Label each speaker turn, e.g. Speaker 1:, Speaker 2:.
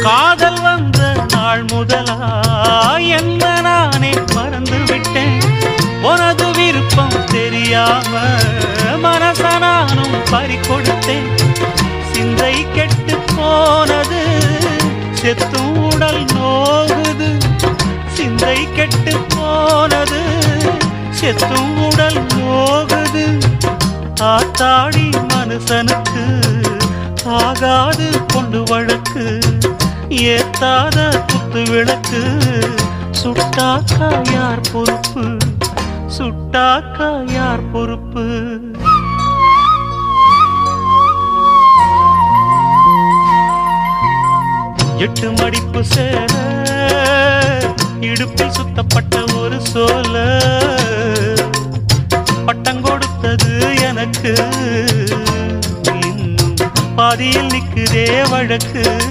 Speaker 1: காதல் வந்த நாள் முதலா என்ன நானே மறந்து விட்டேன். உனது விருப்பம் தெரியாம மனச நானும் பறிகொடுத்தேன். சிந்தை கெட்டு போனது செத்தும் உடல் நோகுது. சிந்தை கெட்டு போனது செத்தும் உடல் நோகுது. ஆத்தாடி மனுஷனுக்கு ஆகாது கொண்டு வழக்கு. ஏத்தாத குத்து விளக்கு சுட்டாக்கா யார் பொறுப்பு? சுட்டாக்கா யார் பொறுப்பு? எட்டு மடிப்பு சேர இடுப்பில் சுத்தப்பட்ட ஒரு சோல பட்டம் கொடுத்தது எனக்கு. இன்னும் பாதியில் நிற்குதே வழக்கு.